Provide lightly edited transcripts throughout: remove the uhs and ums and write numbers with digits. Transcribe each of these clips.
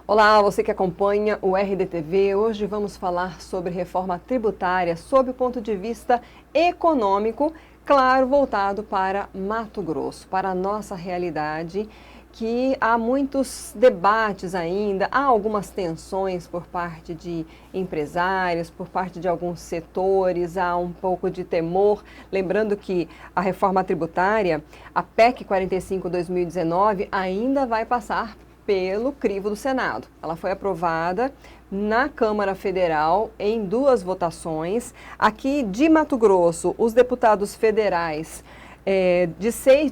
Olá, você que acompanha o RDTV. Hoje vamos falar sobre reforma tributária sob o ponto de vista econômico, claro, voltado para Mato Grosso, para a nossa realidade, que há muitos debates ainda, há algumas tensões por parte de empresários, por parte de alguns setores, há um pouco de temor. Lembrando que a reforma tributária, a PEC 45/2019, ainda vai passar pelo crivo do Senado. Ela foi aprovada na Câmara Federal em 2 votações. Aqui de Mato Grosso, os deputados federais,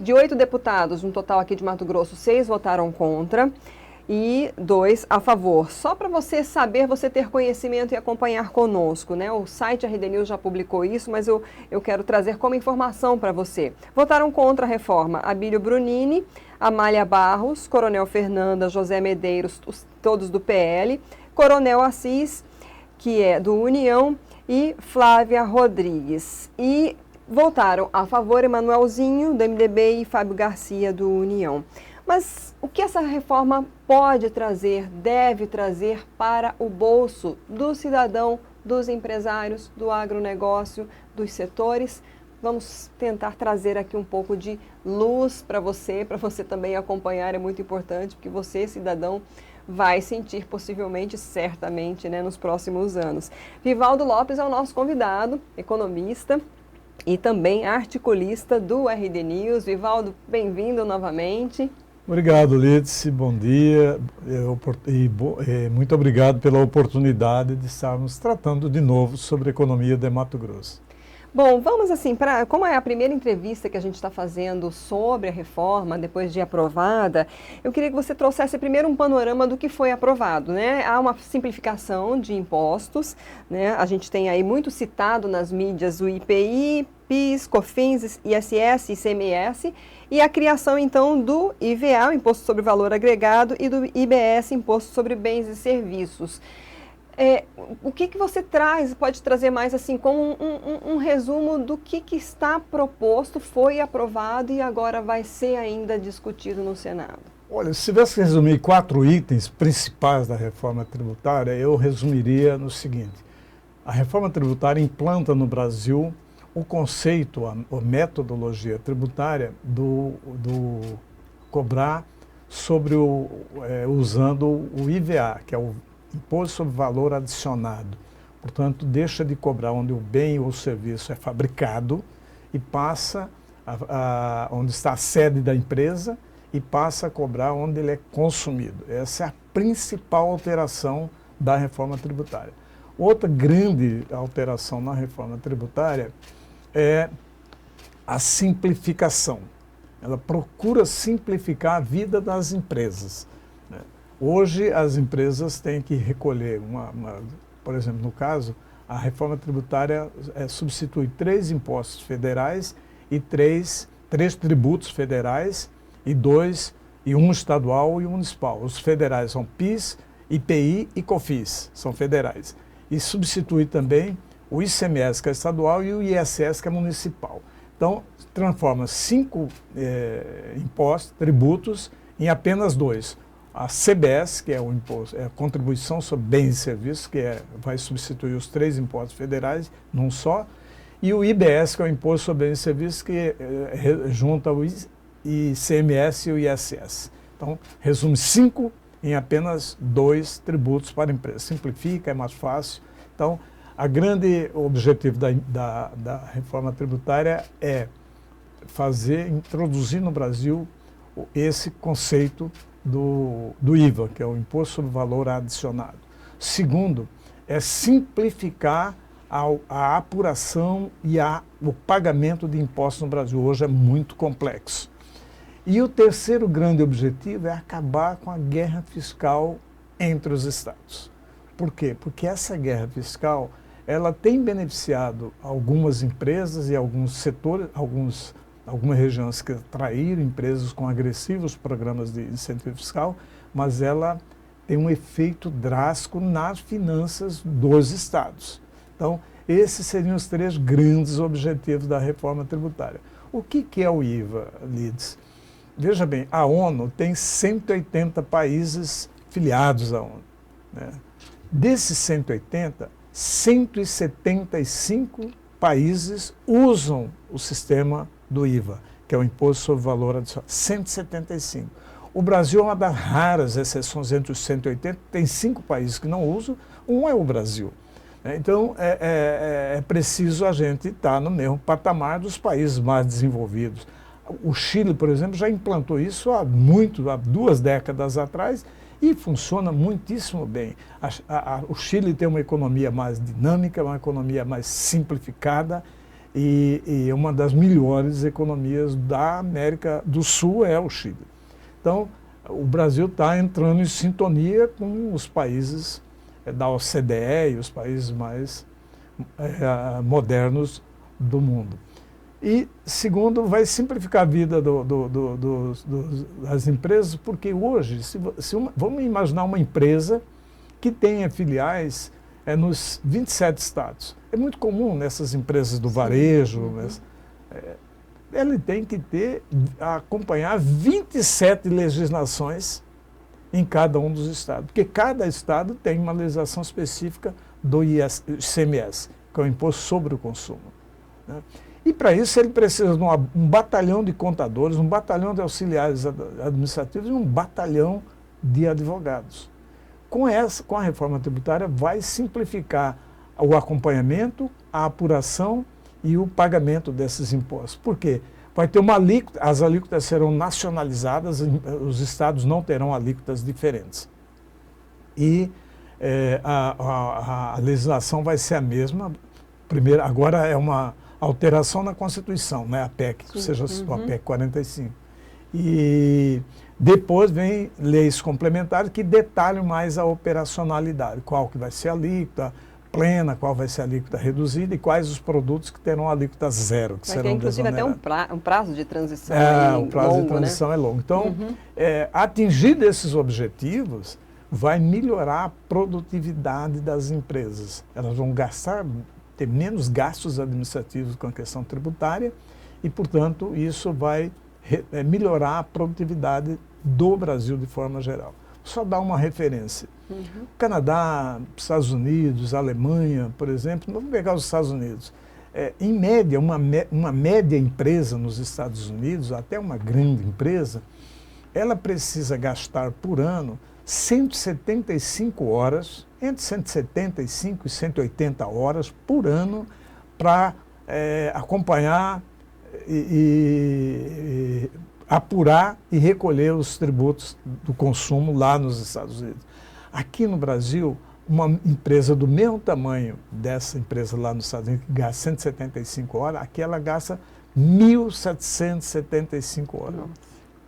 de 8 deputados, no total aqui de Mato Grosso, 6 votaram contra e 2 a favor. Só para você saber, você ter conhecimento e acompanhar conosco, né? O site RD News já publicou isso, mas eu quero trazer como informação para você. Votaram contra a reforma Abílio Brunini, Amália Barros, Coronel Fernanda, José Medeiros, todos do PL, Coronel Assis, que é do União, e Flávia Rodrigues. E votaram a favor Emanuelzinho, do MDB, e Fábio Garcia, do União. Mas o que essa reforma pode trazer, deve trazer para o bolso do cidadão, dos empresários, do agronegócio, dos setores? Vamos tentar trazer aqui um pouco de luz para você também acompanhar, é muito importante, porque você, cidadão, vai sentir possivelmente, certamente, né, nos próximos anos. Vivaldo Lopes é o nosso convidado, economista e também articulista do RD News. Vivaldo, bem-vindo novamente. Obrigado, Lídice, bom dia muito obrigado pela oportunidade de estarmos tratando de novo sobre a economia de Mato Grosso. Bom, vamos assim, como é a primeira entrevista que a gente está fazendo sobre a reforma, depois de aprovada, eu queria que você trouxesse primeiro um panorama do que foi aprovado, né? Há uma simplificação de impostos, né? A gente tem aí muito citado nas mídias o IPI, PIS, COFINS, ISS, ICMS, e a criação então do IVA, o Imposto sobre Valor Agregado, e do IBS, Imposto sobre Bens e Serviços. O que você traz, pode trazer mais assim, como um resumo do que está proposto, foi aprovado e agora vai ser ainda discutido no Senado? Olha, se tivesse que resumir 4 itens principais da reforma tributária, eu resumiria no seguinte: a reforma tributária implanta no Brasil o conceito, a metodologia tributária do cobrar sobre usando o IVA, que é o Imposto sobre Valor Adicionado. Portanto, deixa de cobrar onde o bem ou o serviço é fabricado e passa onde está a sede da empresa e passa a cobrar onde ele é consumido. Essa é a principal alteração da reforma tributária. Outra grande alteração na reforma tributária é a simplificação. Ela procura simplificar a vida das empresas. Hoje, as empresas têm que recolher, por exemplo, no caso, a reforma tributária substitui 3 impostos federais e 3 tributos federais e um estadual e um municipal. Os federais são PIS, IPI e COFINS, são federais. E substitui também o ICMS, que é estadual, e o ISS, que é municipal. Então, transforma 5 tributos, em apenas 2. A CBS, que é o imposto, é a contribuição sobre bens e serviços, que vai substituir os 3 impostos federais num só, e o IBS, que é o imposto sobre bens e serviços, que junta o ICMS e o ISS. Então, resume 5 em apenas 2 tributos para a empresa. Simplifica, é mais fácil. Então, o grande objetivo da reforma tributária é introduzir no Brasil esse conceito do IVA, que é o Imposto sobre Valor Adicionado. Segundo, é simplificar a apuração e o pagamento de impostos no Brasil. Hoje é muito complexo. E o terceiro grande objetivo é acabar com a guerra fiscal entre os estados. Por quê? Porque essa guerra fiscal ela tem beneficiado algumas empresas e alguns setores, algumas regiões que atraíram empresas com agressivos programas de incentivo fiscal, mas ela tem um efeito drástico nas finanças dos estados. Então, esses seriam os 3 grandes objetivos da reforma tributária. O que é o IVA, Lides? Veja bem, a ONU tem 180 países filiados à ONU, né? Desses 180, 175 países usam o sistema do IVA, que é o Imposto sobre Valor Adicional. 175. O Brasil é uma das raras exceções entre os 180, tem 5 países que não usam, um é o Brasil. Então, é preciso a gente estar no mesmo patamar dos países mais desenvolvidos. O Chile, por exemplo, já implantou isso há 2 décadas atrás e funciona muitíssimo bem. O Chile tem uma economia mais dinâmica, uma economia mais simplificada e uma das melhores economias da América do Sul é o Chile. Então, o Brasil está entrando em sintonia com os países da OCDE e os países mais modernos do mundo. E, segundo, vai simplificar a vida das empresas, porque hoje, vamos imaginar uma empresa que tenha filiais nos 27 estados. É muito comum nessas empresas do varejo, ele tem que acompanhar 27 legislações em cada um dos estados, porque cada estado tem uma legislação específica do ICMS, que é o Imposto sobre o Consumo, né? E para isso ele precisa de um batalhão de contadores, um batalhão de auxiliares administrativos e um batalhão de advogados. Com a reforma tributária vai simplificar o acompanhamento, a apuração e o pagamento desses impostos. Por quê? Vai ter uma alíquota, as alíquotas serão nacionalizadas, os estados não terão alíquotas diferentes. E a legislação vai ser a mesma. Primeiro, agora é uma alteração na Constituição, né? A PEC, ou seja, a PEC 45. E depois vem leis complementares que detalham mais a operacionalidade, qual que vai ser a alíquota plena, qual vai ser a alíquota reduzida e quais os produtos que terão a alíquota zero, que serão inclusive desonerados. Até um prazo de transição o prazo longo, de transição, né? é longo. Então, atingir esses objetivos vai melhorar a produtividade das empresas. Elas vão ter menos gastos administrativos com a questão tributária e, portanto, isso vai melhorar a produtividade do Brasil de forma geral. Só dar uma referência. Canadá, Estados Unidos, Alemanha, por exemplo, vamos pegar os Estados Unidos. Em média, uma média empresa nos Estados Unidos, até uma grande empresa, ela precisa gastar por ano 175 horas, entre 175 e 180 horas por ano para acompanhar e apurar e recolher os tributos do consumo lá nos Estados Unidos. Aqui no Brasil, uma empresa do mesmo tamanho dessa empresa lá nos Estados Unidos, que gasta 175 horas, aqui ela gasta 1.775 horas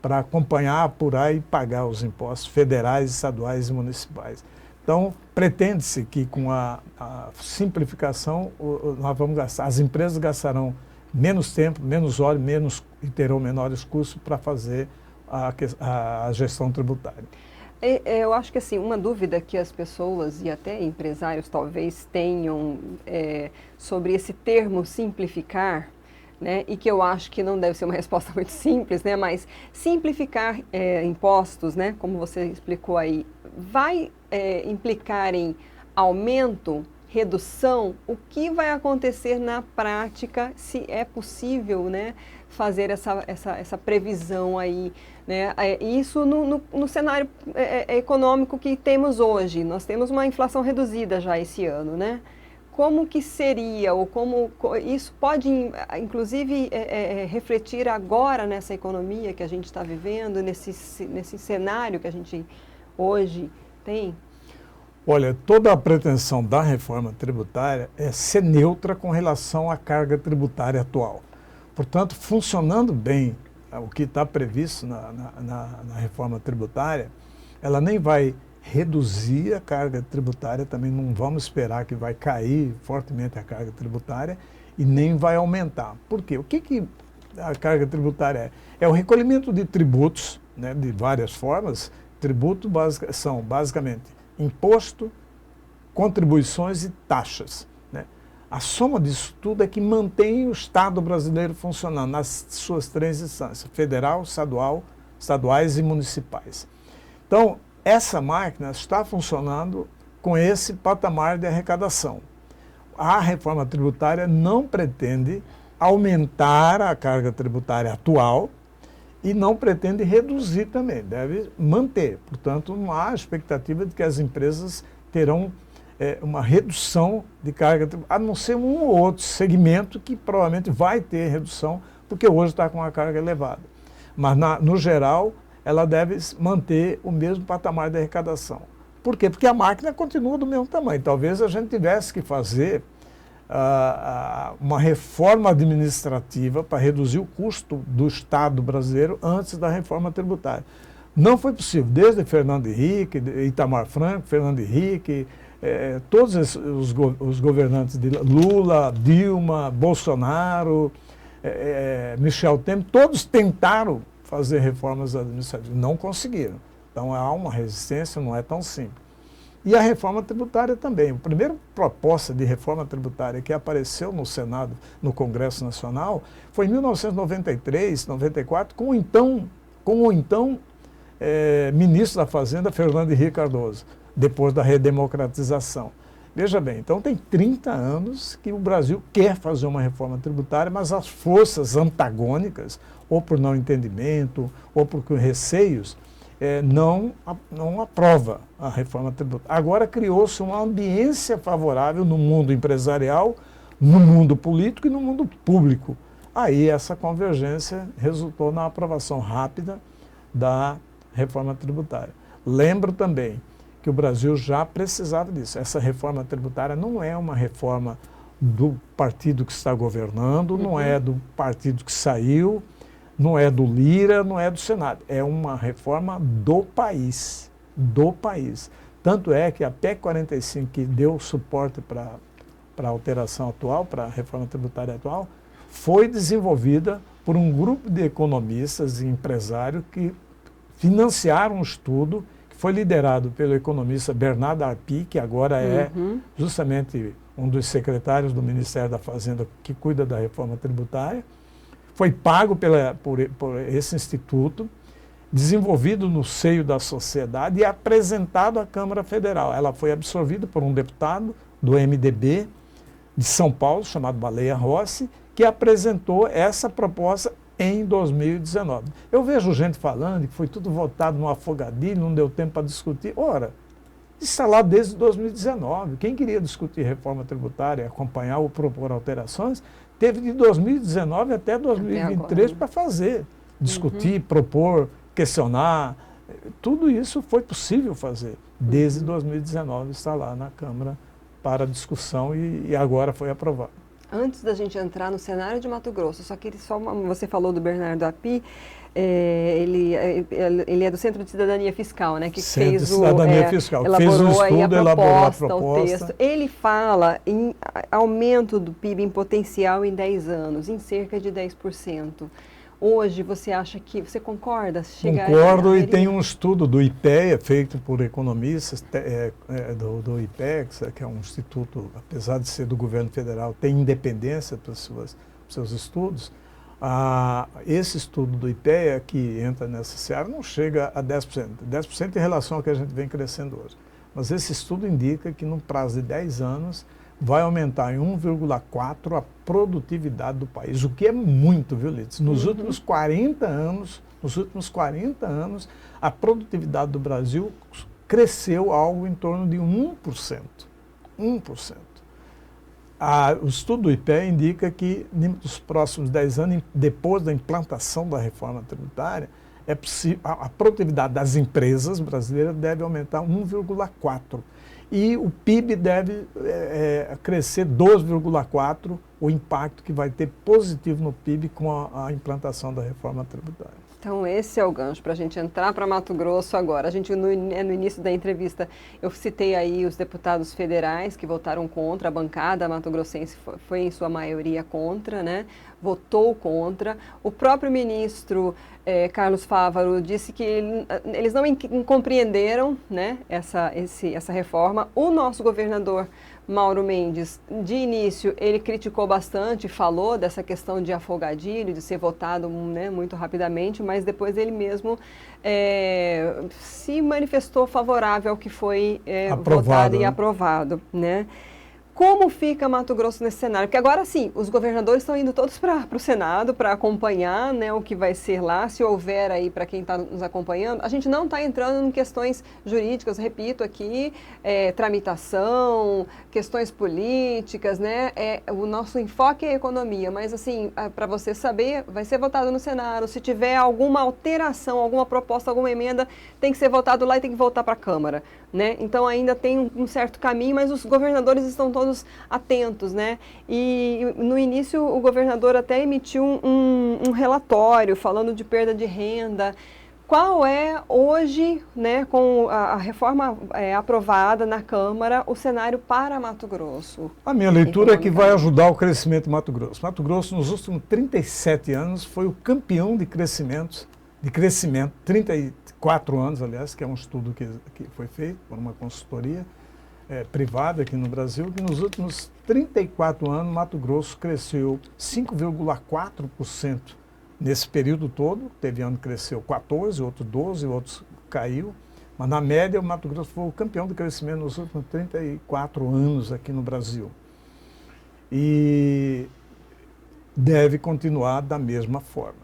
para acompanhar, apurar e pagar os impostos federais, estaduais e municipais. Então, pretende-se que com a simplificação, nós vamos gastar, as empresas gastarão menos tempo, menos horas, e terão menores custos para fazer a gestão tributária. Eu acho que assim, uma dúvida que as pessoas e até empresários talvez tenham sobre esse termo simplificar, né, e que eu acho que não deve ser uma resposta muito simples, né, mas simplificar impostos, né, como você explicou aí, vai implicar em aumento, redução? O que vai acontecer na prática, se é possível, né, fazer essa previsão aí, né? Isso no cenário econômico que temos hoje. Nós temos uma inflação reduzida já esse ano, né? Como que seria, ou como isso pode, inclusive, refletir agora nessa economia que a gente está vivendo, nesse cenário que a gente hoje tem? Olha, toda a pretensão da reforma tributária é ser neutra com relação à carga tributária atual. Portanto, funcionando bem o que está previsto na reforma tributária, ela nem vai reduzir a carga tributária, também não vamos esperar que vai cair fortemente a carga tributária e nem vai aumentar. Por quê? O que a carga tributária é? É o recolhimento de tributos, né, de várias formas. Tributos são basicamente imposto, contribuições e taxas, né? A soma disso tudo é que mantém o Estado brasileiro funcionando nas suas três instâncias, federal, estaduais e municipais. Então, essa máquina está funcionando com esse patamar de arrecadação. A reforma tributária não pretende aumentar a carga tributária atual e não pretende reduzir também, deve manter. Portanto, não há expectativa de que as empresas terão uma redução de carga tributária, a não ser um ou outro segmento que provavelmente vai ter redução, porque hoje está com uma carga elevada. Mas, no geral, ela deve manter o mesmo patamar de arrecadação. Por quê? Porque a máquina continua do mesmo tamanho. Talvez a gente tivesse que fazer uma reforma administrativa para reduzir o custo do Estado brasileiro antes da reforma tributária. Não foi possível, desde Fernando Henrique, Itamar Franco, Fernando Henrique, todos os governantes de Lula, Dilma, Bolsonaro, Michel Temer, todos tentaram fazer reformas administrativas, não conseguiram. Então há uma resistência, não é tão simples. E a reforma tributária também. A primeira proposta de reforma tributária que apareceu no Senado, no Congresso Nacional, foi em 1993, 94, com o então ministro da Fazenda, Fernando Henrique Cardoso, depois da redemocratização. Veja bem, então tem 30 anos que o Brasil quer fazer uma reforma tributária, mas as forças antagônicas, ou por não entendimento, ou por receios, não aprova a reforma tributária. Agora criou-se uma ambiência favorável no mundo empresarial, no mundo político e no mundo público. Aí essa convergência resultou na aprovação rápida da reforma tributária. Lembro também que o Brasil já precisava disso. Essa reforma tributária não é uma reforma do partido que está governando, não é do partido que saiu, não é do Lira, não é do Senado. É uma reforma do país. Do país. Tanto é que a PEC 45, que deu suporte para a alteração atual, para a reforma tributária atual, foi desenvolvida por um grupo de economistas e empresários que financiaram um estudo que foi liderado pelo economista Bernardo Arpi, que agora é justamente um dos secretários do Ministério da Fazenda que cuida da reforma tributária. Foi pago por esse instituto, desenvolvido no seio da sociedade e apresentado à Câmara Federal. Ela foi absorvida por um deputado do MDB de São Paulo, chamado Baleia Rossi, que apresentou essa proposta em 2019. Eu vejo gente falando que foi tudo votado no afogadilho, não deu tempo para discutir. Ora, isso está lá desde 2019. Quem queria discutir reforma tributária, acompanhar ou propor alterações, teve de 2019 até 2023 para fazer, discutir, propor, questionar. Tudo isso foi possível fazer. Desde 2019 está lá na Câmara para discussão e agora foi aprovado. Antes da gente entrar no cenário de Mato Grosso, você falou do Bernardo Api, ele é do Centro de Cidadania Fiscal, né? Que Centro fez de Cidadania Fiscal, elaborou fez o estudo, aí elaborou a o proposta. texto. Ele fala em aumento do PIB em potencial em 10 anos, em cerca de 10%. Hoje, você concorda? Concordo, e tem um estudo do IPEA, feito por economistas do IPEX, que é um instituto, apesar de ser do governo federal, tem independência para os seus estudos. Esse estudo do IPEA, que entra nessa seara, não chega a 10%. 10% em relação ao que a gente vem crescendo hoje. Mas esse estudo indica que, no prazo de 10 anos, vai aumentar em 1,4 a produtividade do país, o que é muito, viu, Lites? Nos últimos 40 anos, a produtividade do Brasil cresceu algo em torno de 1%. 1%. O estudo do IPEA indica que, nos próximos 10 anos, depois da implantação da reforma tributária, é possível, a produtividade das empresas brasileiras deve aumentar 1,4%. E o PIB deve crescer 2,4%, o impacto que vai ter positivo no PIB com a implantação da reforma tributária. Então, esse é o gancho para a gente entrar para Mato Grosso agora. No início da entrevista, eu citei aí os deputados federais que votaram contra, a bancada mato-grossense foi em sua maioria contra, né? Votou contra. O próprio ministro Carlos Fávaro disse que eles não compreenderam, né, essa reforma. O nosso governador Mauro Mendes, de início ele criticou bastante, falou dessa questão de afogadilho, de ser votado, né, muito rapidamente, mas depois ele mesmo se manifestou favorável ao que foi votado e aprovado, né? Como fica Mato Grosso nesse cenário? Porque agora sim, os governadores estão indo todos para o Senado para acompanhar, né, o que vai ser lá, se houver aí para quem está nos acompanhando. A gente não está entrando em questões jurídicas, repito aqui, tramitação, questões políticas, né? O nosso enfoque é a economia, mas assim, para você saber, vai ser votado no Senado. Se tiver alguma alteração, alguma proposta, alguma emenda, tem que ser votado lá e tem que voltar para a Câmara, né? Então ainda tem um certo caminho, mas os governadores estão todos atentos, né? E no início o governador até emitiu um relatório falando de perda de renda. Qual é hoje, né, com a reforma aprovada na Câmara, o cenário para Mato Grosso? A minha leitura é que vai ajudar o crescimento de Mato Grosso. Mato Grosso, nos últimos 37 anos, foi o campeão de crescimento, 34 anos, aliás, que é um estudo que foi feito por uma consultoria privada aqui no Brasil, que nos últimos 34 anos, Mato Grosso cresceu 5,4% nesse período todo. Teve ano que cresceu 14, outro 12, outros caiu. Mas, na média, o Mato Grosso foi o campeão de crescimento nos últimos 34 anos aqui no Brasil. E deve continuar da mesma forma.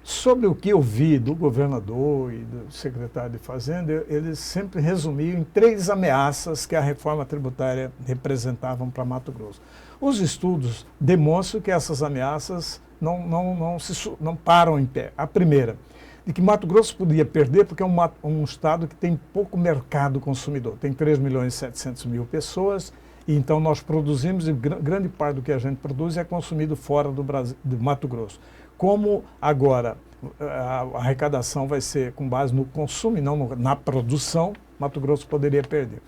Sobre o que eu vi do governador e do secretário de Fazenda, eles sempre resumiam em 3 ameaças que a reforma tributária representavam para Mato Grosso. Os estudos demonstram que essas ameaças não param em pé. A primeira, de que Mato Grosso podia perder porque é um estado que tem pouco mercado consumidor. Tem 3.700.000 pessoas, e então nós produzimos, e grande parte do que a gente produz é consumido fora do Brasil, do Mato Grosso. Como agora a arrecadação vai ser com base no consumo e não na produção, Mato Grosso poderia perder.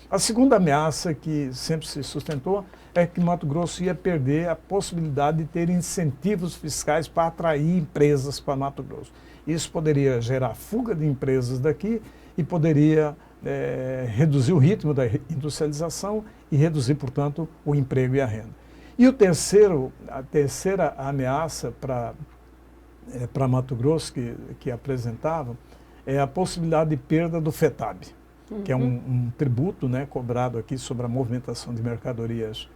A segunda ameaça que sempre se sustentou é que Mato Grosso ia perder a possibilidade de ter incentivos fiscais para atrair empresas para Mato Grosso. Isso poderia gerar fuga de empresas daqui e poderia reduzir o ritmo da industrialização e reduzir, portanto, o emprego e a renda. E a terceira ameaça para Mato Grosso que apresentavam é a possibilidade de perda do FETAB, que é um tributo, né, cobrado aqui sobre a movimentação de mercadorias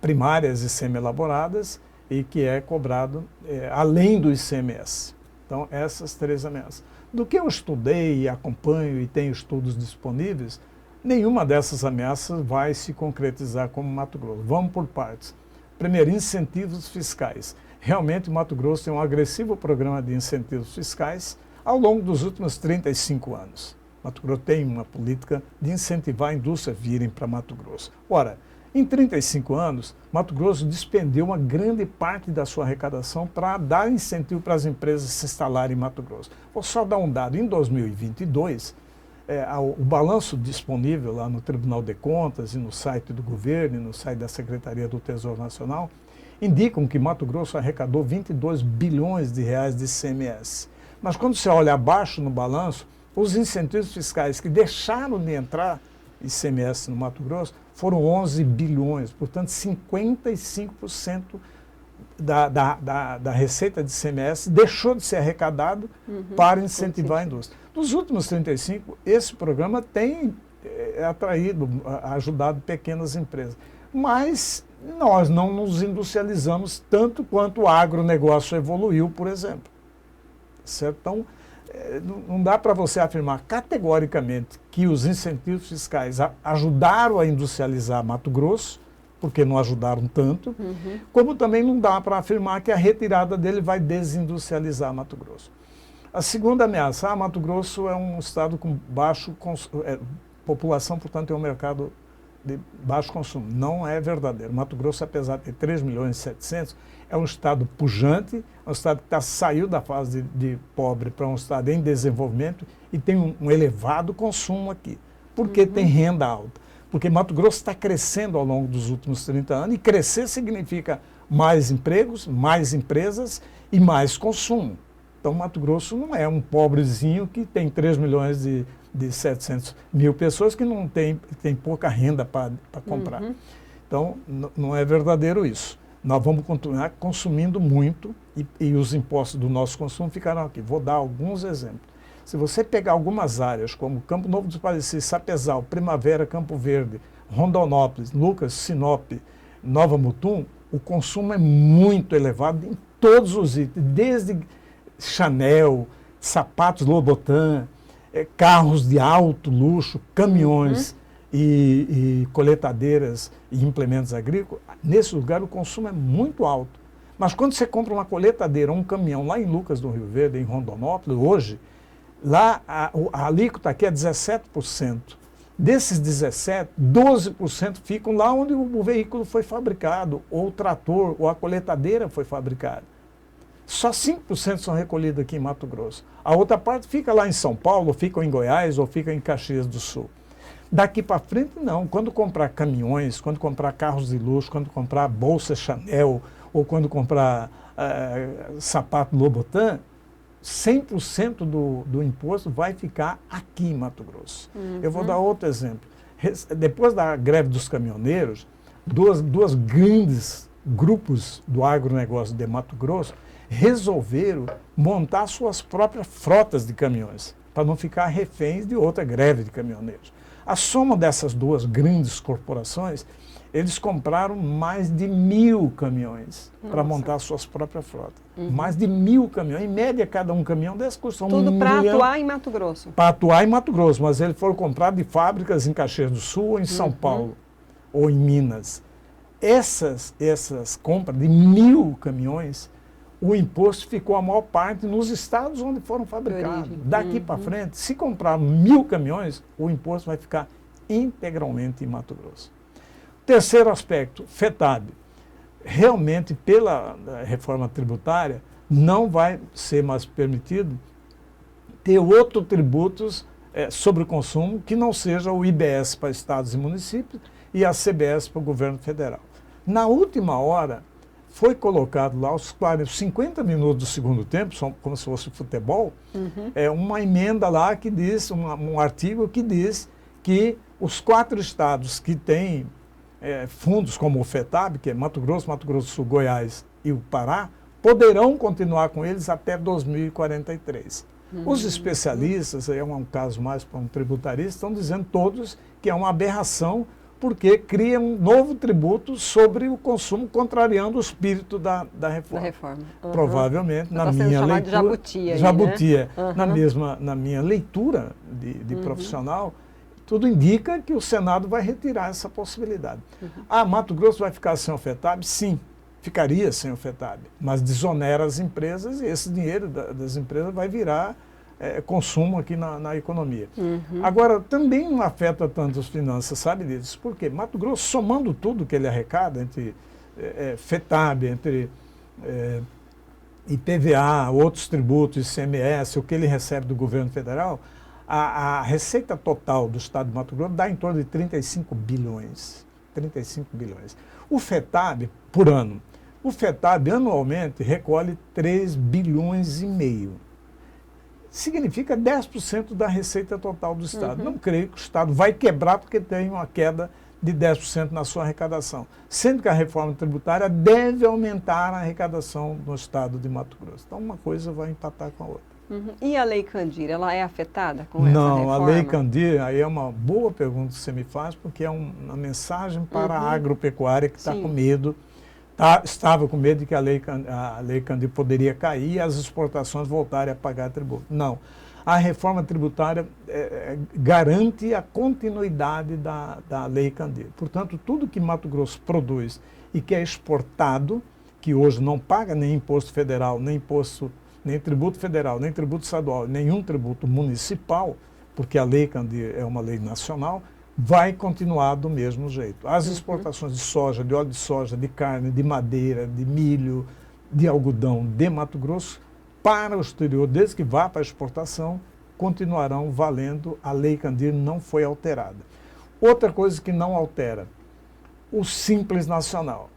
primárias e semi-elaboradas e que é cobrado além do ICMS. Então, essas 3 ameaças. Do que eu estudei e acompanho e tenho estudos disponíveis, nenhuma dessas ameaças vai se concretizar como Mato Grosso. Vamos por partes. Primeiro, incentivos fiscais. Realmente, o Mato Grosso tem um agressivo programa de incentivos fiscais ao longo dos últimos 35 anos. Mato Grosso tem uma política de incentivar a indústria a virem para Mato Grosso. Ora, em 35 anos, Mato Grosso despendeu uma grande parte da sua arrecadação para dar incentivo para as empresas se instalarem em Mato Grosso. Vou só dar um dado. Em 2022, o balanço disponível lá no Tribunal de Contas e no site do governo e no site da Secretaria do Tesouro Nacional indicam que Mato Grosso arrecadou 22 bilhões de reais de ICMS. Mas quando você olha abaixo no balanço, os incentivos fiscais que deixaram de entrar ICMS no Mato Grosso foram 11 bilhões, portanto 55% da receita de ICMS deixou de ser arrecadado para incentivar a indústria. Nos últimos 35, esse programa tem ajudado pequenas empresas. Mas nós não nos industrializamos tanto quanto o agronegócio evoluiu, por exemplo. Certo? Então, não dá para você afirmar categoricamente que os incentivos fiscais ajudaram a industrializar Mato Grosso, porque não ajudaram tanto, como também não dá para afirmar que a retirada dele vai desindustrializar Mato Grosso. A segunda ameaça, Mato Grosso é um estado com baixo população, portanto é um mercado de baixo consumo. Não é verdadeiro. Mato Grosso, apesar de ter 3.700.000, é um estado pujante, é um estado que saiu da fase de pobre para um estado em desenvolvimento e tem um elevado consumo aqui. Porque tem renda alta. Porque Mato Grosso está crescendo ao longo dos últimos 30 anos e crescer significa mais empregos, mais empresas e mais consumo. Então, Mato Grosso não é um pobrezinho que tem 3 milhões de 700 mil pessoas que não tem pouca renda para comprar. Então, não é verdadeiro isso. Nós vamos continuar consumindo muito e os impostos do nosso consumo ficarão aqui. Vou dar alguns exemplos. Se você pegar algumas áreas, como Campo Novo dos Palecidos, Sapezal, Primavera, Campo Verde, Rondonópolis, Lucas, Sinop, Nova Mutum, o consumo é muito elevado em todos os itens, desde Chanel, sapatos Louboutin, carros de alto luxo, caminhões e coletadeiras e implementos agrícolas. Nesse lugar o consumo é muito alto. Mas quando você compra uma coletadeira, um caminhão lá em Lucas do Rio Verde, em Rondonópolis, hoje, lá a alíquota aqui é 17%. Desses 17%, 12% ficam lá onde o veículo foi fabricado, ou o trator, ou a coletadeira foi fabricada. Só 5% são recolhidos aqui em Mato Grosso. A outra parte fica lá em São Paulo, ou fica em Goiás, ou fica em Caxias do Sul. Daqui para frente, não. Quando comprar caminhões, quando comprar carros de luxo, quando comprar bolsa Chanel, ou quando comprar sapato Louboutin, 100% do imposto vai ficar aqui em Mato Grosso. Eu vou dar outro exemplo. Depois da greve dos caminhoneiros, duas grandes grupos do agronegócio de Mato Grosso resolveram montar suas próprias frotas de caminhões, para não ficar reféns de outra greve de caminhoneiros. A soma dessas duas grandes corporações, eles compraram mais de 1.000 caminhões para montar suas próprias frotas. Mais de 1.000 caminhões. Em média, cada um caminhão desse custa Tudo para atuar em Mato Grosso. Para atuar em Mato Grosso, mas eles foram comprados de fábricas em Caxias do Sul, ou em São Paulo, ou em Minas. Essas compras de 1.000 caminhões, o imposto ficou a maior parte nos estados onde foram fabricados. Daqui para frente, se comprar 1.000 caminhões, o imposto vai ficar integralmente em Mato Grosso. Terceiro aspecto, FETAB. Realmente, pela reforma tributária, não vai ser mais permitido ter outros tributos sobre o consumo que não seja o IBS para estados e municípios e a CBS para o governo federal. Na última hora, foi colocado lá os 50 minutos do segundo tempo, como se fosse futebol, uma emenda lá que diz, um artigo que diz que os 4 estados que têm fundos como o FETAB, que é Mato Grosso do Sul, Goiás e o Pará, poderão continuar com eles até 2043. Os especialistas, aí é um caso mais para um tributarista, estão dizendo todos que é uma aberração, porque cria um novo tributo sobre o consumo, contrariando o espírito da reforma. Provavelmente, na minha leitura... De jabuti. Jabuti, né? Na minha leitura de profissional, tudo indica que o Senado vai retirar essa possibilidade. Mato Grosso vai ficar sem o FETAB? Sim, ficaria sem o FETAB, mas desonera as empresas e esse dinheiro das empresas vai virar consumo aqui na economia. Agora, também não afeta tanto as finanças, sabe disso? Por quê? Mato Grosso, somando tudo que ele arrecada, entre FETAB, entre IPVA, outros tributos, ICMS, o que ele recebe do governo federal, a receita total do estado de Mato Grosso dá em torno de 35 bilhões. 35 bilhões. O FETAB, por ano, anualmente recolhe 3 bilhões e meio. Significa 10% da receita total do estado. Não creio que o estado vai quebrar porque tem uma queda de 10% na sua arrecadação. Sendo que a reforma tributária deve aumentar a arrecadação no estado de Mato Grosso. Então uma coisa vai empatar com a outra. E a Lei Candir, ela é afetada com essa reforma? Não, a Lei Candir, aí é uma boa pergunta que você me faz, porque é uma mensagem para a agropecuária que está com medo, estava com medo de que a Lei Candir poderia cair e as exportações voltarem a pagar tributo. Não, a reforma tributária garante a continuidade da Lei Candir. Portanto, tudo que Mato Grosso produz e que é exportado, que hoje não paga nem imposto federal, nem tributo federal, nem tributo estadual, nenhum tributo municipal, porque a Lei Candir é uma lei nacional, vai continuar do mesmo jeito. As exportações de soja, de óleo de soja, de carne, de madeira, de milho, de algodão de Mato Grosso para o exterior, desde que vá para a exportação, continuarão valendo. A Lei Candir não foi alterada. Outra coisa que não altera, o Simples Nacional,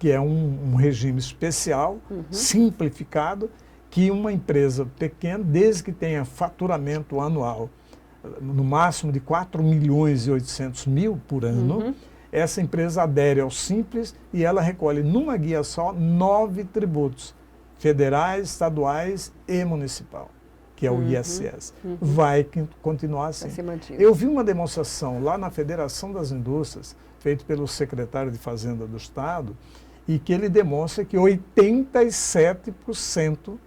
que é um regime especial, simplificado, que uma empresa pequena, desde que tenha faturamento anual no máximo de 4 milhões e 800 mil por ano, essa empresa adere ao Simples e ela recolhe numa guia só 9 tributos, federais, estaduais e municipal, que é o ISS. Vai continuar assim. Vai ser mantido. Eu vi uma demonstração lá na Federação das Indústrias, feita pelo secretário de Fazenda do Estado, e que ele demonstra que 87%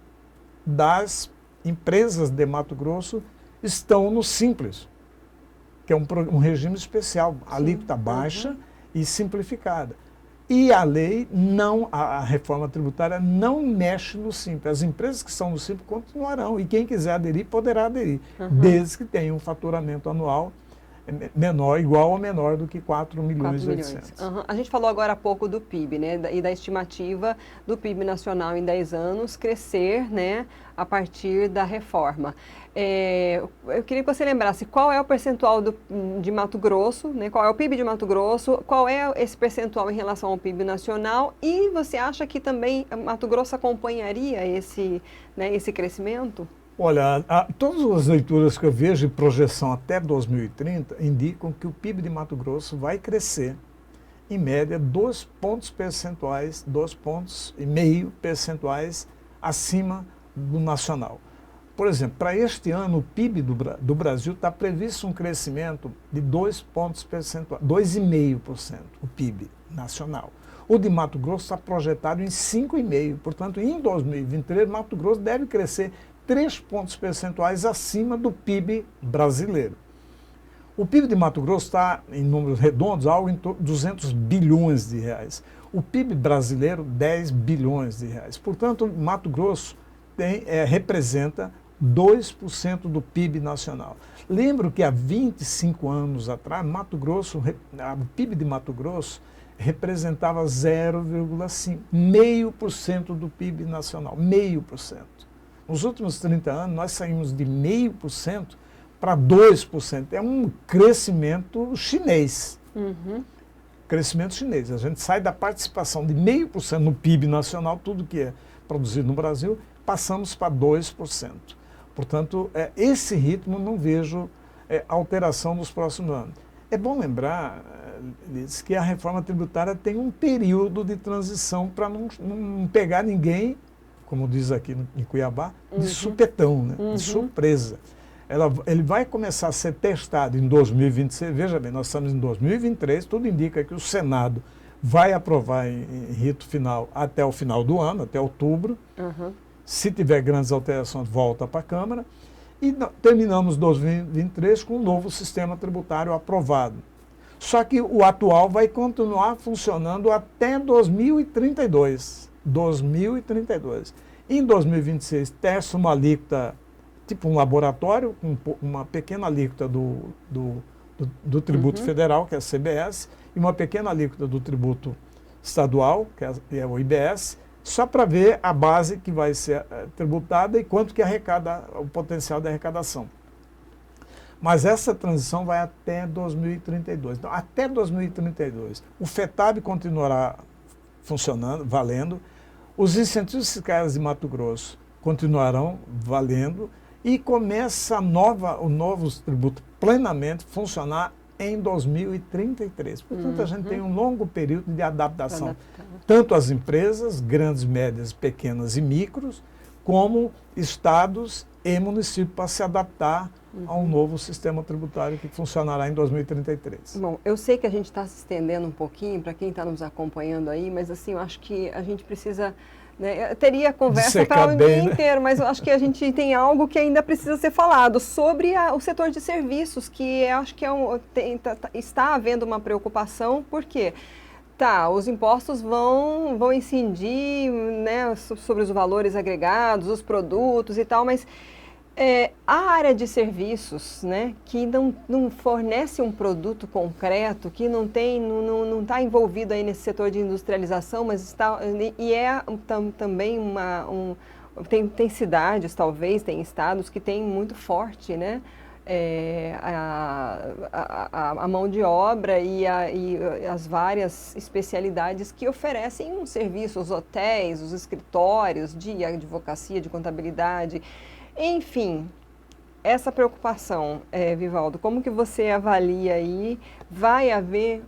das empresas de Mato Grosso estão no Simples, que é um regime especial, alíquota baixa e simplificada. E a lei não, a reforma tributária não mexe no Simples. As empresas que estão no Simples continuarão e quem quiser aderir poderá aderir, desde que tenha um faturamento anual menor, igual ou menor do que 4 milhões e 800. A gente falou agora há pouco do PIB, né, e da estimativa do PIB nacional em 10 anos crescer, né, a partir da reforma. Eu queria que você lembrasse qual é o percentual de Mato Grosso, né, qual é o PIB de Mato Grosso, qual é esse percentual em relação ao PIB nacional e você acha que também Mato Grosso acompanharia esse crescimento? Olha, todas as leituras que eu vejo de projeção até 2030 indicam que o PIB de Mato Grosso vai crescer, em média, 2 pontos percentuais, 2,5 pontos percentuais acima do nacional. Por exemplo, para este ano, o PIB do Brasil está previsto um crescimento de 2 pontos percentuais, 2,5%, o PIB nacional. O de Mato Grosso está projetado em 5,5%, portanto, em 2023, Mato Grosso deve crescer 3 pontos percentuais acima do PIB brasileiro. O PIB de Mato Grosso está, em números redondos, algo em torno de 200 bilhões de reais. O PIB brasileiro, 10 bilhões de reais. Portanto, Mato Grosso representa 2% do PIB nacional. Lembro que há 25 anos atrás, o PIB de Mato Grosso representava 0,5%, 0,5% do PIB nacional, 0,5%. Nos últimos 30 anos, nós saímos de 0,5% para 2%. É um crescimento chinês. Crescimento chinês. A gente sai da participação de 0,5% no PIB nacional, tudo que é produzido no Brasil, passamos para 2%. Portanto, esse ritmo não vejo alteração nos próximos anos. É bom lembrar, Liz, que a reforma tributária tem um período de transição para não pegar ninguém, como diz aqui em Cuiabá, de supetão, né? De surpresa. Ele vai começar a ser testado em 2026. Veja bem, nós estamos em 2023, tudo indica que o Senado vai aprovar em rito final até o final do ano, até outubro. Se tiver grandes alterações, volta para a Câmara. E terminamos 2023 com um novo sistema tributário aprovado. Só que o atual vai continuar funcionando até 2032. 2032. Em 2026, testa uma alíquota, tipo um laboratório, com uma pequena alíquota do tributo federal, que é a CBS, e uma pequena alíquota do tributo estadual, que é o IBS, só para ver a base que vai ser tributada e quanto que arrecada, o potencial de arrecadação. Mas essa transição vai até 2032. Então, até 2032, o FETAB continuará funcionando, valendo, os incentivos fiscais de Mato Grosso continuarão valendo e começa o novo tributo plenamente funcionar em 2033. Portanto, a gente tem um longo período de adaptação. Tanto as empresas, grandes, médias, pequenas e micros, como estados e municípios para se adaptar a um novo sistema tributário que funcionará em 2033. Bom, eu sei que a gente está se estendendo um pouquinho para quem está nos acompanhando aí, mas assim, eu acho que a gente precisa, né, eu teria conversa para o dia inteiro, mas eu acho que a gente tem algo que ainda precisa ser falado sobre o setor de serviços, que eu acho que está havendo uma preocupação, porque os impostos vão incidir, né, sobre os valores agregados, os produtos e tal, mas a área de serviços, né, que não fornece um produto concreto, que não está envolvido aí nesse setor de industrialização, mas está também tem cidades, talvez, tem estados que têm muito forte, né, a mão de obra e as várias especialidades que oferecem um serviço, os hotéis, os escritórios de advocacia, de contabilidade. Enfim, essa preocupação, Vivaldo, como que você avalia aí? Vai haver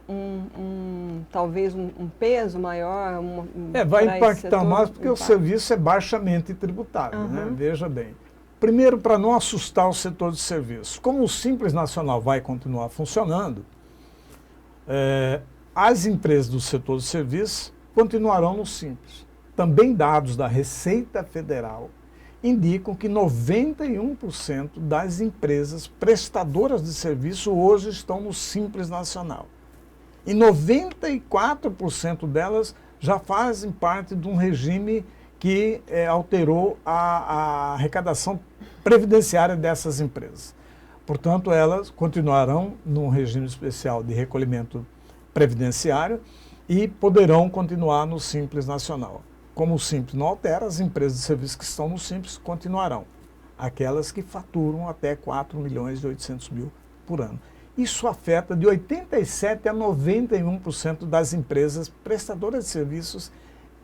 talvez um peso maior? Vai impactar mais porque o serviço é baixamente tributário, né? Veja bem. Primeiro, para não assustar o setor de serviços, como o Simples Nacional vai continuar funcionando, as empresas do setor de serviços continuarão no Simples. Também dados da Receita Federal indicam que 91% das empresas prestadoras de serviço hoje estão no Simples Nacional. E 94% delas já fazem parte de um regime que alterou a arrecadação previdenciária dessas empresas. Portanto, elas continuarão num regime especial de recolhimento previdenciário e poderão continuar no Simples Nacional. Como o Simples não altera, as empresas de serviços que estão no Simples continuarão. Aquelas que faturam até 4.800.000 por ano. Isso afeta de 87% a 91% das empresas prestadoras de serviços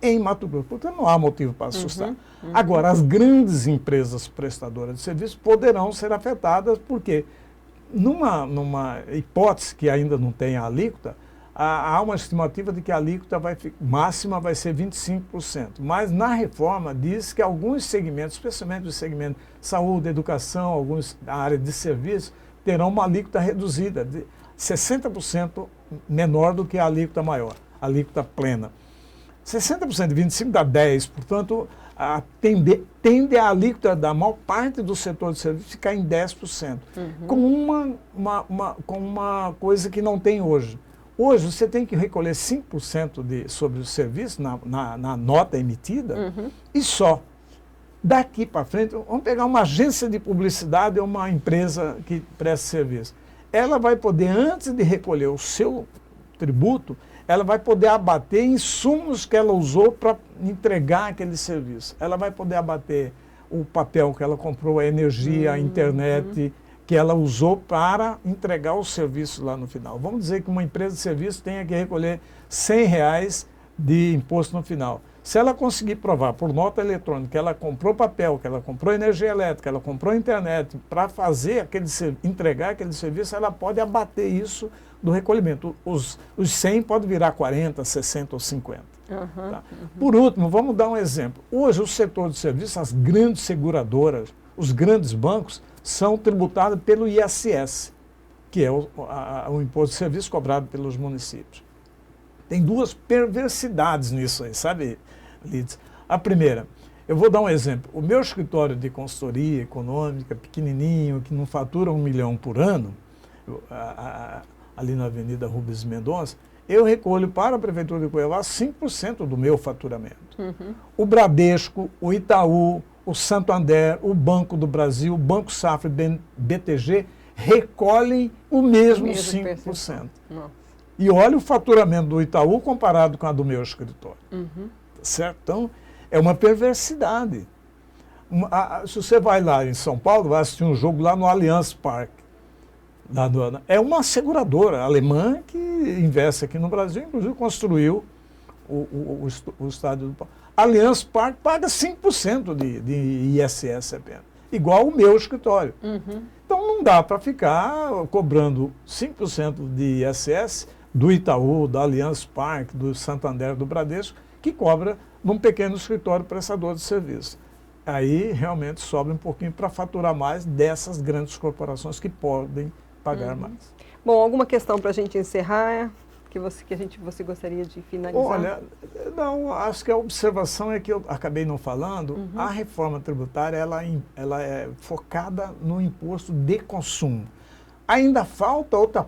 em Mato Grosso. Portanto, não há motivo para assustar. Agora, as grandes empresas prestadoras de serviços poderão ser afetadas porque, numa hipótese que ainda não tem a alíquota, há uma estimativa de que a alíquota máxima vai ser 25%. Mas na reforma diz que alguns segmentos, especialmente o segmento de saúde, educação, alguns da área de serviços, terão uma alíquota reduzida, de 60% menor do que a alíquota maior, a alíquota plena. 60% de 25% dá 10%, portanto, tende a alíquota da maior parte do setor de serviços ficar em 10%, com uma coisa que não tem hoje. Hoje você tem que recolher 5% sobre o serviço na nota emitida e só. Daqui para frente, vamos pegar uma agência de publicidade ou uma empresa que presta serviço. Ela vai poder, antes de recolher o seu tributo, ela vai poder abater insumos que ela usou para entregar aquele serviço. Ela vai poder abater o papel que ela comprou, a energia, a internet, que ela usou para entregar o serviço lá no final. Vamos dizer que uma empresa de serviço tenha que recolher R$100 de imposto no final. Se ela conseguir provar por nota eletrônica que ela comprou papel, que ela comprou energia elétrica, ela comprou internet para entregar aquele serviço, ela pode abater isso do recolhimento. Os 100 pode virar 40, 60 ou 50. Tá? Por último, vamos dar um exemplo. Hoje o setor de serviços, as grandes seguradoras, os grandes bancos, são tributados pelo ISS, que é o imposto de serviço cobrado pelos municípios. Tem duas perversidades nisso aí, sabe, Lides? A primeira, eu vou dar um exemplo. O meu escritório de consultoria econômica, pequenininho, que não fatura R$1 milhão por ano, ali na Avenida Rubens Mendonça, eu recolho para a Prefeitura de Cuiabá 5% do meu faturamento. O Bradesco, o Itaú, o Santander, o Banco do Brasil, o Banco Safra e BTG recolhem o mesmo 5%. E olha o faturamento do Itaú comparado com a do meu escritório. Certo? Então, é uma perversidade. Se você vai lá em São Paulo, vai assistir um jogo lá no Allianz Parque. É uma seguradora alemã que investe aqui no Brasil, inclusive construiu o estádio do Allianz Parque paga 5% de ISS apenas, igual o meu escritório. Então não dá para ficar cobrando 5% de ISS do Itaú, do Allianz Parque, do Santander, do Bradesco, que cobra num pequeno escritório prestador de serviço. Aí realmente sobra um pouquinho para faturar mais dessas grandes corporações que podem pagar mais. Bom, alguma questão para a gente encerrar que você gostaria de finalizar? Olha, não, acho que a observação é que eu acabei não falando, a reforma tributária ela é focada no imposto de consumo. Ainda falta outra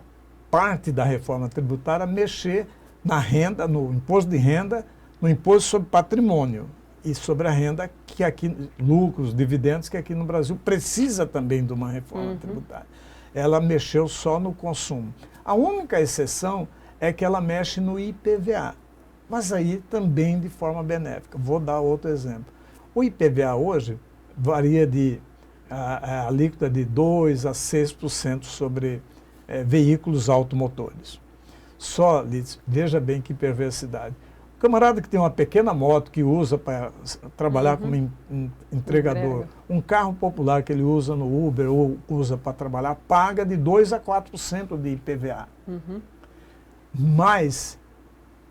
parte da reforma tributária mexer na renda, no imposto de renda, no imposto sobre patrimônio e sobre a renda que aqui, lucros, dividendos, que aqui no Brasil precisa também de uma reforma tributária. Ela mexeu só no consumo. A única exceção é que ela mexe no IPVA, mas aí também de forma benéfica. Vou dar outro exemplo. O IPVA hoje varia de a alíquota de 2% a 6% sobre veículos automotores. Só, Liz, veja bem que perversidade. camarada que tem uma pequena moto que usa para trabalhar como entregador, um carro popular que ele usa no Uber ou usa para trabalhar, paga de 2% a 4% de IPVA. Mas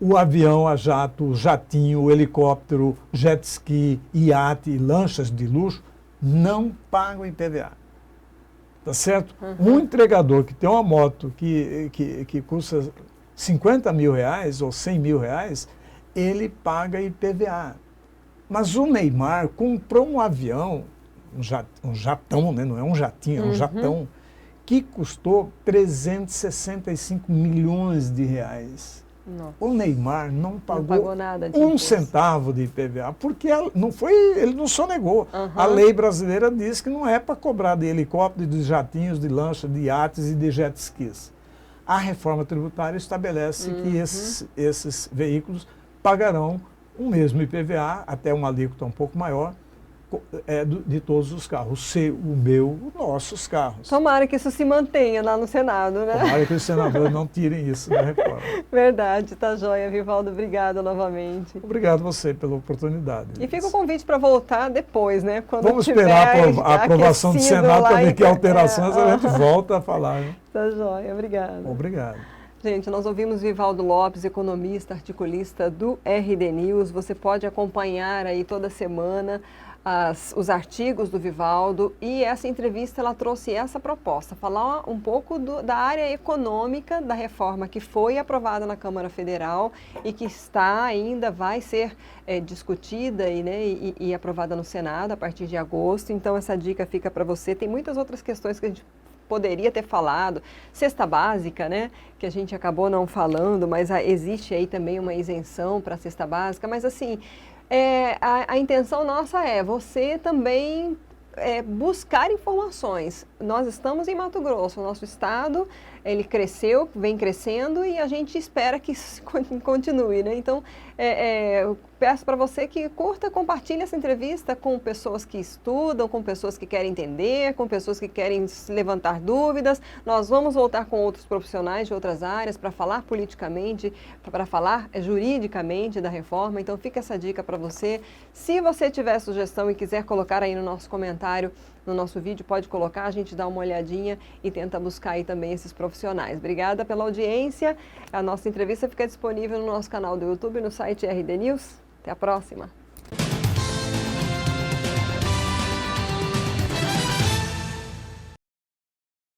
o avião a jato, o jatinho, o helicóptero, jet ski, iate, lanchas de luxo não pagam IPVA. Tá certo? Um entregador que tem uma moto que custa 50 mil reais ou 100 mil reais, ele paga IPVA. Mas o Neymar comprou um avião, um jatão, né? Não é um jatinho, é um jatão, que custou 365 milhões de reais. Nossa. O Neymar não pagou nada de um centavo de IPVA, porque ele não sonegou. A lei brasileira diz que não é para cobrar de helicóptero, de jatinhos, de lancha, de iates e de jet skis. A reforma tributária estabelece que esses veículos pagarão o mesmo IPVA, até uma alíquota um pouco maior, de todos os carros. O seu, o meu, os nossos carros. Tomara que isso se mantenha lá no Senado, né? Tomara que os senadores não tirem isso da reforma. Verdade, tá joia, Vivaldo. Obrigada novamente. Obrigado a você pela oportunidade. E fica o convite para voltar depois, né? Quando vamos esperar a aprovação do Senado para ver que alterações a gente volta a falar. Né? Tá joia, obrigada. Obrigado. Gente, nós ouvimos Vivaldo Lopes, economista, articulista do RD News. Você pode acompanhar aí toda semana os artigos do Vivaldo, e essa entrevista ela trouxe essa proposta, falar um pouco da área econômica da reforma que foi aprovada na Câmara Federal e que vai ser discutida e aprovada no Senado a partir de agosto. Então essa dica fica para você. Tem muitas outras questões que a gente poderia ter falado, cesta básica, né, que a gente acabou não falando, mas existe aí também uma isenção para a cesta básica, mas assim, a intenção nossa é você também buscar informações. Nós estamos em Mato Grosso, o nosso estado, ele cresceu, vem crescendo e a gente espera que isso continue, né? Então, eu peço para você que curta, compartilhe essa entrevista com pessoas que estudam, com pessoas que querem entender, com pessoas que querem levantar dúvidas. Nós vamos voltar com outros profissionais de outras áreas para falar politicamente, para falar juridicamente da reforma. Então, fica essa dica para você. Se você tiver sugestão e quiser colocar aí no nosso comentário, no nosso vídeo, pode colocar, a gente dá uma olhadinha e tenta buscar aí também esses profissionais. Obrigada pela audiência. A nossa entrevista fica disponível no nosso canal do YouTube, no site RD News. Até a próxima.